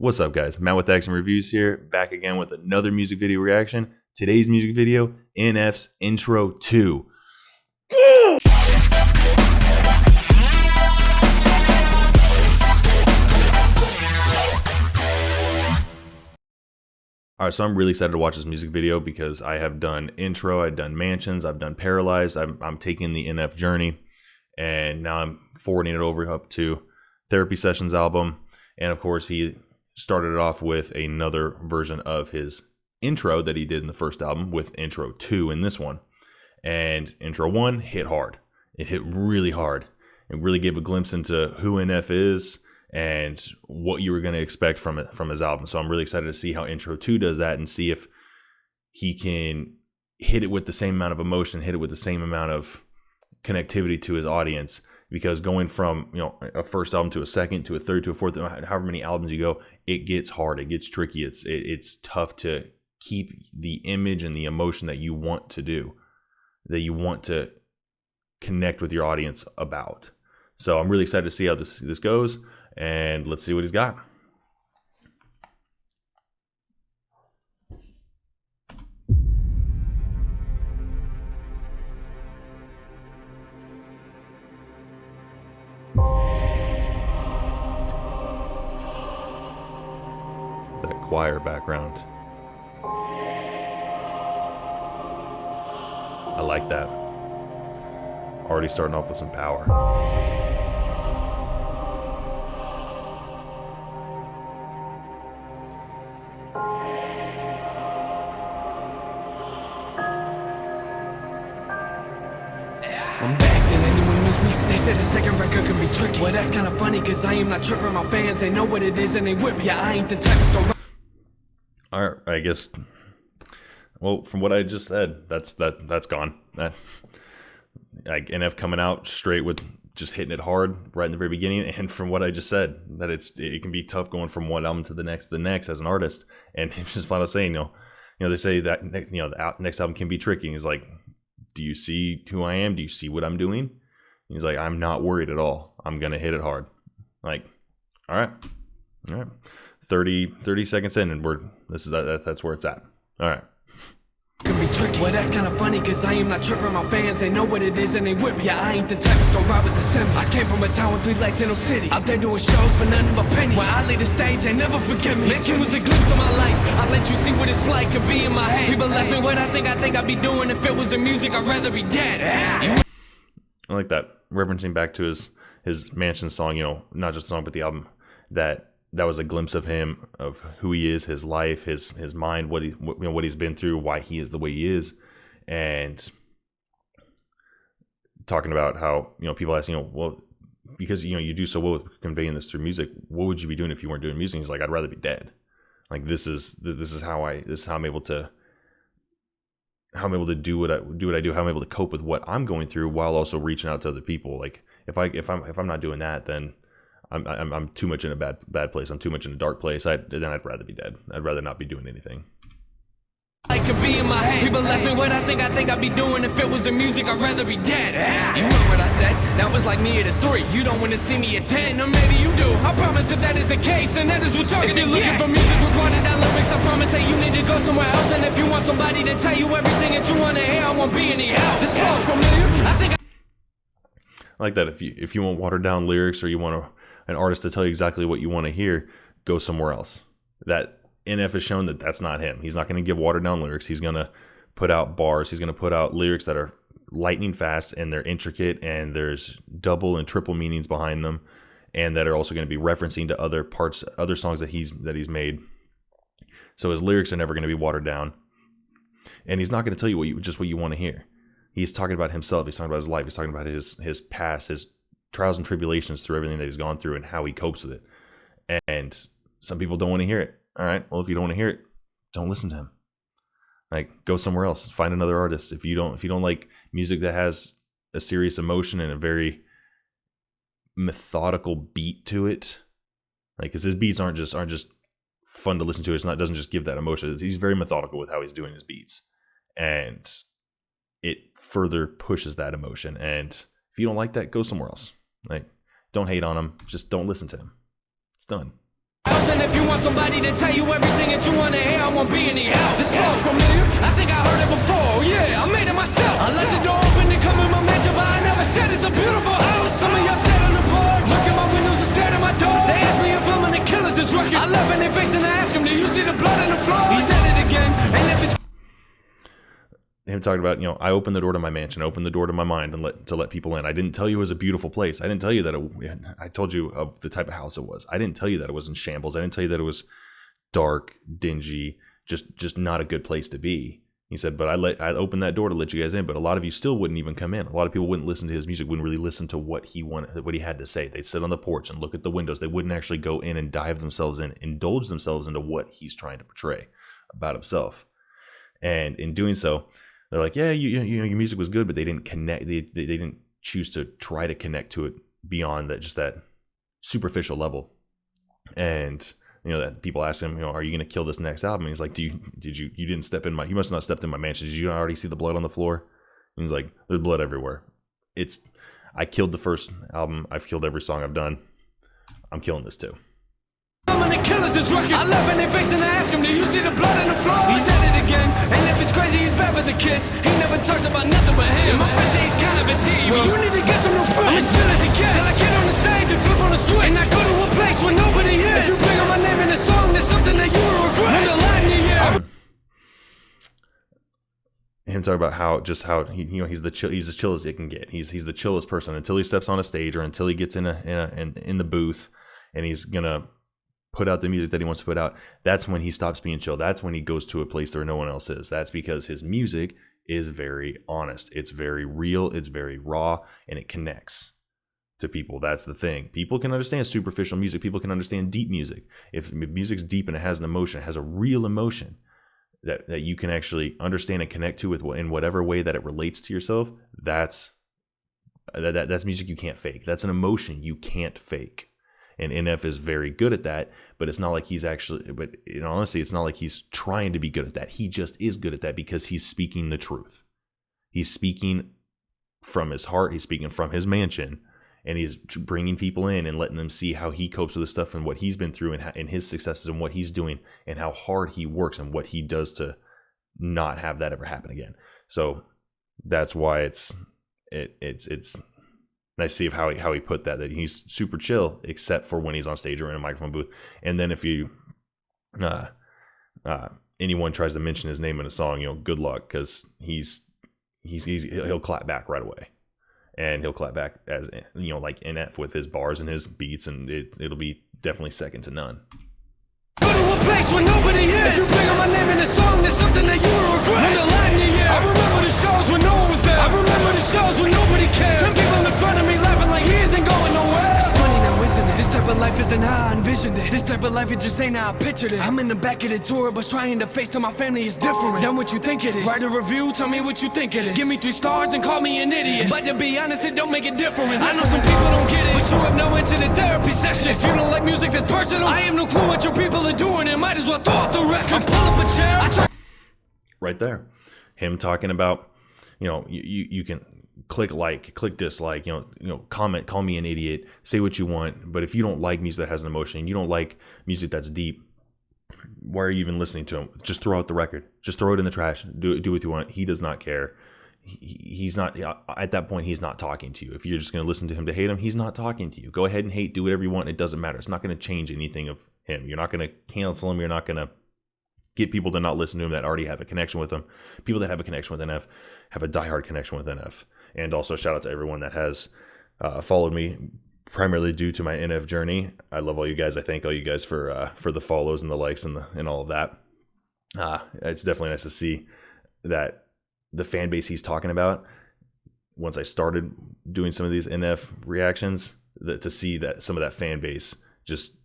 What's up, guys? Matt with Axiom Reviews here, back again with another music video reaction. Today's music video, NF's Intro 2. Alright, so I'm really excited to watch this music video because I have done Intro, I've done Mansions, I've done Paralyzed, I'm taking the NF journey, and now I'm forwarding it over up to Therapy Sessions album. And of course, he started it off with another version of his intro that he did in the first album with Intro 2 in this one. And Intro 1 hit hard. It hit really hard. It really gave a glimpse into who NF is and what you were going to expect from his album. So I'm really excited to see how Intro 2 does that and see if he can hit it with the same amount of emotion, hit it with the same amount of connectivity to his audience. Because going from, a first album to a second to a third to a fourth, however many albums you go, it gets hard, it gets tricky, it's tough to keep the image and the emotion that you want to do, that you want to connect with your audience about. So I'm really excited to see how this goes, and let's see what he's got. That choir background. I like that. Already starting off with some power. I'm back, did anyone miss me? They said the second record can be tricky. Well, that's kind of funny, cause I am not tripping. My fans, they know what it is and they with me. Yeah, I ain't the type to go. Alright, I guess, well, from what I just said, that's gone. Like NF coming out straight with just hitting it hard right in the very beginning, and from what I just said, that it can be tough going from one album to the next as an artist. And it's just flat out saying, they say that the next album can be tricky. And he's like, do you see who I am? Do you see what I'm doing? And he's like, I'm not worried at all. I'm gonna hit it hard. Like, all right. 30 seconds in, and that's where it's at. All right. Can be tricky. Well, that's kind of funny, cause I am not tripping. My fans, they know what it is and they with me. Yeah, I ain't the type to go ride with the semi. I came from a town with 3 lights in no city. Out there doing shows for nothing but pennies. When I leave the stage, they never forget me. Mention was a glimpse of my life. I let you see what it's like to be in my head. People ask me what I think I'd be doing if it was in music. I'd rather be dead. I like that, referencing back to his Mansion song. Not just the song, but the album. That was a glimpse of him, of who he is, his life, his mind, what he's been through, why he is the way he is, and talking about how people ask, well, because you do so well with conveying this through music, what would you be doing if you weren't doing music? He's like, I'd rather be dead. Like this is how I'm able to do what I do, how I'm able to cope with what I'm going through while also reaching out to other people. Like if I'm not doing that, then I'm too much in a bad place. I'm too much in a dark place. Then I'd rather be dead. I'd rather not be doing anything. Like to be in my head. People ask me what I think I'd be doing if it was in music. I'd rather be dead. You heard what I said? That was like me at a 3. You don't want to see me at 10, or maybe you do. I promise if that is the case, and that is what you're gonna get. If you're looking for music with watered down lyrics, I promise that you need to go somewhere else. And if you want somebody to tell you everything that you want to hear, I won't be any help. This flow's familiar. I like that. If you want watered down lyrics, or you want an artist to tell you exactly what you want to hear, go somewhere else. That NF has shown that that's not him. He's not going to give watered down lyrics. He's going to put out bars. He's going to put out lyrics that are lightning fast, and they're intricate, and there's double and triple meanings behind them, and that are also going to be referencing to other songs that he's made. So his lyrics are never going to be watered down, and he's not going to tell you what you want to hear. He's talking about himself. He's talking about his life. He's talking about his past, his trials and tribulations through everything that he's gone through and how he copes with it. And some people don't want to hear it. All right, well, if you don't want to hear it, don't listen to him. Like, go somewhere else. Find another artist. If you don't like music that has a serious emotion and a very methodical beat to it, like, because his beats aren't just fun to listen to. It doesn't just give that emotion. He's very methodical with how he's doing his beats, and it further pushes that emotion. And if you don't like that, go somewhere else. Like, don't hate on him. Just don't listen to him. It's done. And if you want somebody to tell you everything that you want to hear, I won't be any help. This flow's familiar, I think I heard it before. Yeah, I made it myself. I left the door open to come in my mansion, but I never said it's a beautiful house. Some of y'all sat on the porch, looked at my windows and stared at my door. They asked me if I'm gonna kill it, this record. I love in their face and I ask him, do you see the blood on the floor? He said it again, and if it's him talking about, I opened the door to my mansion, opened the door to my mind and let people in. I didn't tell you it was a beautiful place. I didn't tell you that I told you of the type of house it was. I didn't tell you that it was in shambles. I didn't tell you that it was dark, dingy, just not a good place to be. He said, but I opened that door to let you guys in, but a lot of you still wouldn't even come in. A lot of people wouldn't listen to his music, wouldn't really listen to what he wanted, what he had to say. They'd sit on the porch and look at the windows. They wouldn't actually go in and dive themselves in, indulge themselves into what he's trying to portray about himself. And in doing so, they're like, yeah, your music was good, but they didn't connect. They didn't choose to try to connect to it beyond that superficial level. And that people ask him, are you going to kill this next album? And he's like, you didn't step in you must not have stepped in my mansion. Did you already see the blood on the floor? And he's like, there's blood everywhere. I killed the first album. I've killed every song I've done. I'm killing this too. I'm gonna kill it, this record. I love in their face and I ask him, do you see the blood on the floor? He said it again, and if it's crazy, he's bad for the kids. He never talks about nothing but him. My friends say he's kind of a diva. Well, you need to get some new friends. I'm as chill as he gets, till I get on the stage and flip on the switch. And I go to a place where nobody is. If you bring up my name in a song, there's something that you will regret. When the lightning, him talking about how he's as chill as it can get. He's the chillest person until he steps on a stage or until he gets in the booth and he's gonna put out the music that he wants to put out. That's when he stops being chill. That's when he goes to a place where no one else is. That's because his music is very honest. It's very real. It's very raw, and it connects to people. That's the thing. People can understand superficial music. People can understand deep music. If music's deep and it has an emotion, it has a real emotion that you can actually understand and connect to with in whatever way that it relates to yourself. That's music you can't fake. That's an emotion you can't fake. And NF is very good at that, but it's not like he's actually, honestly, it's not like he's trying to be good at that. He just is good at that because he's speaking the truth. He's speaking from his heart. He's speaking from his mansion, and he's bringing people in and letting them see how he copes with this stuff and what he's been through and his successes and what he's doing and how hard he works and what he does to not have that ever happen again. So that's why it's nice to see how he put that he's super chill except for when he's on stage or in a microphone booth. And then if you anyone tries to mention his name in a song, good luck, because he'll clap back right away, and he'll clap back as like NF with his bars and his beats, and it'll be definitely second to none. Go to a place where nobody is. If you bring up my name in a song, there's something that you will regret. When the lightning, I remember the shows when no one was there. I remember the shows when nobody cared. Some people in front of me laughing like he isn't going nowhere. It's funny now, isn't it? This type of life isn't how I envisioned it. This type of life, it just ain't how I pictured it. I'm in the back of the tour bus trying to face to my family is different than what you think it is. Write a review, tell me what you think it is. Give me 3 stars and call me an idiot. But to be honest, it don't make a difference. I know some people don't get it, but you have no into the therapy session. If you don't like music that's personal, I have no clue what your people are doing. It might as well throw out the record. Pull up a chair. Right there, him talking about, you can click dislike, comment, call me an idiot, say what you want, but if you don't like music that has an emotion, you don't like music that's deep, why are you even listening to him? Just throw out the record. Just throw it in the trash. Do what you want. He does not care. He's not, at that point, he's not talking to you. If you're just going to listen to him to hate him, he's not talking to you. Go ahead and hate, do whatever you want. It doesn't matter. It's not going to change anything of him. You're not going to cancel him. You're not going to get people to not listen to him that already have a connection with him. People that have a connection with NF have a diehard connection with NF. And also shout out to everyone that has followed me, primarily due to my NF journey. I love all you guys. I thank all you guys for the follows and the likes and all of that. It's definitely nice to see that the fan base he's talking about, once I started doing some of these NF reactions, to see that some of that fan base just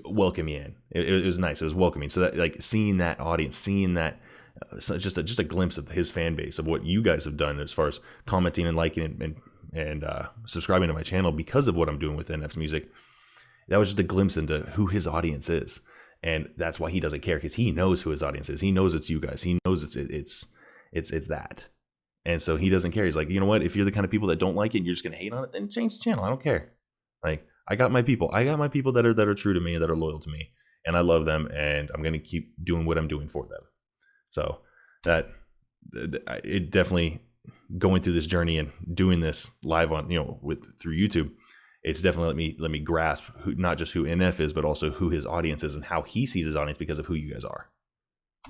welcome me in. It was nice. It was welcoming. So that, like, seeing that audience, seeing that, just a glimpse of his fan base, of what you guys have done as far as commenting and liking and subscribing to my channel because of what I'm doing with NF's music. That was just a glimpse into who his audience is. And that's why he doesn't care, because he knows who his audience is. He knows it's you guys. He knows it's that. And so he doesn't care. He's like, you know what? If you're the kind of people that don't like it and you're just going to hate on it, then change the channel. I don't care. Like, I got my people. I got my people that are true to me, that are loyal to me, and I love them, and I'm gonna keep doing what I'm doing for them. So that it definitely, going through this journey and doing this live on through YouTube, it's definitely let me grasp not just who NF is, but also who his audience is and how he sees his audience because of who you guys are.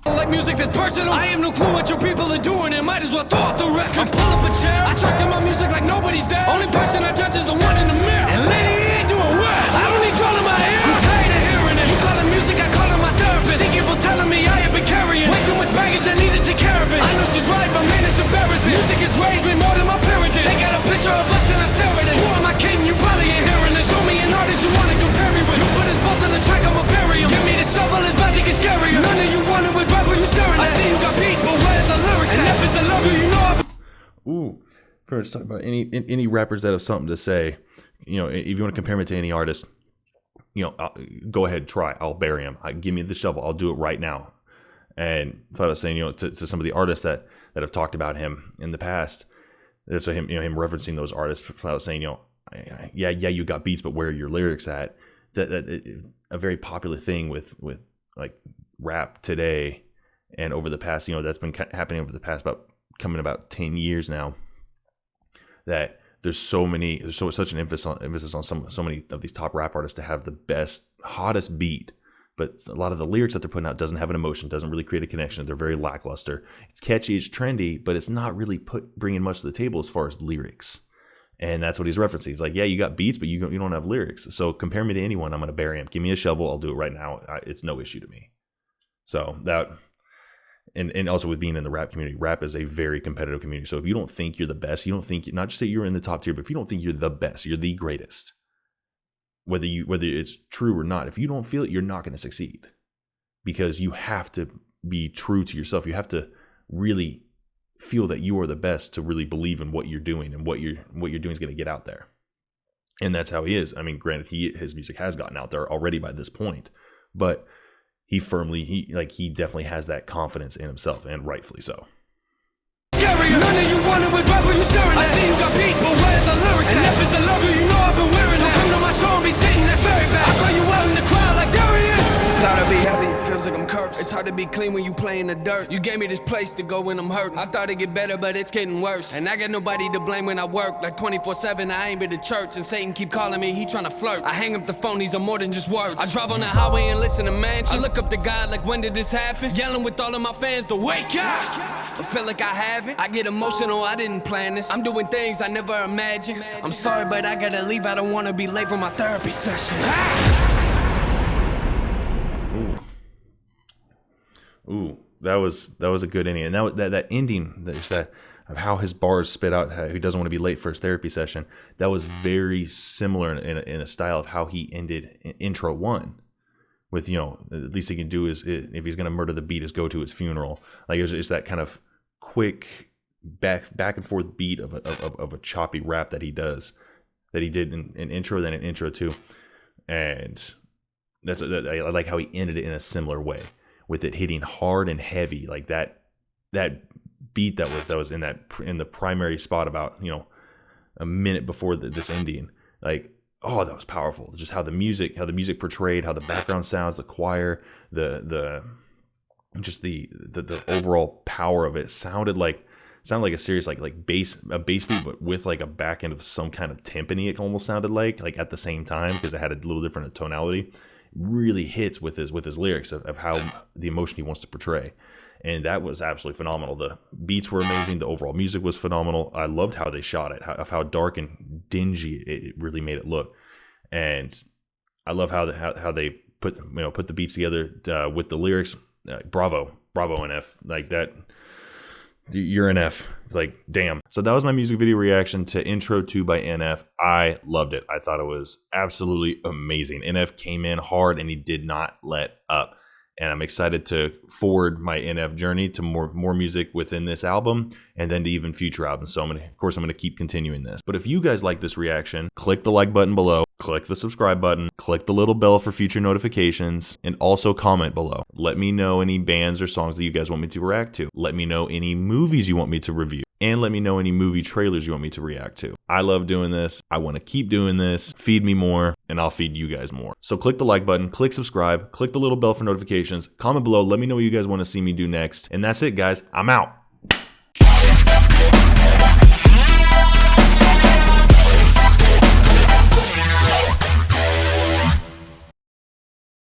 Like music that's personal. I have no clue what your people are doing, and might as well throw off the record. I pull up a chair, I track to my music like nobody's there. Only person I judge is the one in the mirror. And lady, he ain't doing well. I don't need y'all in my ear. I'm tired of hearing it. You call it music, I call it my therapist. See people telling me I have been carrying way too much baggage, I need to take care of it. I know she's right, but man, it's embarrassing. Music has raised me more than my parents did. Take out a picture of us and I stare at it. Who am I kidding? You probably ain't hearing it. Show me an artist you wanna compare me with. You put us both on the track, I'ma bury him. Give me the shovel, it's about to get scarier. None of you wanted with rapper, you staring at. I see you got beats, but where are the lyrics? And if it's the logo, you know Ooh, pretty much talk about any rappers that have something to say. If you want to compare me to any artist, go ahead, try. I'll bury him. Give me the shovel. I'll do it right now. And I thought I was saying, to some of the artists that have talked about him in the past, so him referencing those artists. I was saying, yeah, you got beats, but where are your lyrics at? That a very popular thing with like rap today and over the past, that's been happening over the past about 10 years now. That there's such an emphasis on so many of these top rap artists to have the best, hottest beat, but a lot of the lyrics that they're putting out doesn't have an emotion, doesn't really create a connection. They're very lackluster. It's catchy, it's trendy, but it's not really bringing much to the table as far as lyrics. And that's what he's referencing. He's like, yeah, you got beats, but you don't have lyrics. So compare me to anyone, I'm going to bury him. Give me a shovel, I'll do it right now. It's no issue to me. So that, and also with being in the rap community, rap is a very competitive community. So if you don't think you're the best, you don't think, not just that you're in the top tier, but if you don't think you're the best, you're the greatest, whether it's true or not, if you don't feel it, you're not going to succeed, because you have to be true to yourself. You have to really feel that you are the best to really believe in what you're doing, and what you're doing is going to get out there. And that's how he is. I mean, granted, his music has gotten out there already by this point, but he definitely has that confidence in himself, and rightfully so. Scary, none of you wanted with rapper, you staring at. I see you got beats, but where are the lyrics? And if it's the logo, you know I've been wearing that. Don't come to my show and be sitting, that's very bad. I call you out in the crowd like there he is. Thought I'd be happy, feels like I'm cursed. It's hard to be clean when you play in the dirt. You gave me this place to go when I'm hurting. I thought it'd get better, but it's getting worse. And I got nobody to blame when I work. Like 24/7, I ain't been to church. And Satan keep calling me, he tryna flirt. I hang up the phone, these are more than just words. I drive on the highway and listen to mansions. I look up to God like, when did this happen? Yelling with all of my fans to wake up. I feel like I haven't. I get emotional, I didn't plan this. I'm doing things I never imagined. I'm sorry, but I gotta leave. I don't wanna be late for my therapy session. Ooh, that was a good ending. And that ending, that of how his bars spit out, how he doesn't want to be late for his therapy session, that was very similar in a style of how he ended intro 1. With, at least he can do is, if he's gonna murder the beat, is go to his funeral. Like, it's that kind of quick back and forth beat of a choppy rap that he did in intro, then in intro 2, and I like how he ended it in a similar way, with it hitting hard and heavy, like that beat that was in the primary spot about a minute before this ending. Like, oh, that was powerful. Just how the music portrayed, how the background sounds, the choir, the overall power of it sounded like a serious a bass beat, but with like a back end of some kind of timpani. It almost sounded like at the same time, because it had a little different tonality. Really hits with his lyrics of how the emotion he wants to portray, and that was absolutely phenomenal. The beats were amazing. The overall music was phenomenal. I loved how they shot it, how dark and dingy it really made it look, and I love how they put the beats together with the lyrics. Bravo NF, like that. You're an F. Like, damn. So that was my music video reaction to Intro 2 by NF. I loved it. I thought it was absolutely amazing. NF came in hard and he did not let up. And I'm excited to forward my NF journey to more music within this album, and then to even future albums. So I'm gonna keep continuing this. But if you guys like this reaction, click the like button below, click the subscribe button, click the little bell for future notifications, and also comment below. Let me know any bands or songs that you guys want me to react to. Let me know any movies you want me to review. and let me know any movie trailers you want me to react to. I love doing this. I want to keep doing this. Feed me more, and I'll feed you guys more. So click the like button, click subscribe, click the little bell for notifications, comment below, let me know what you guys want to see me do next. And that's it, guys. I'm out.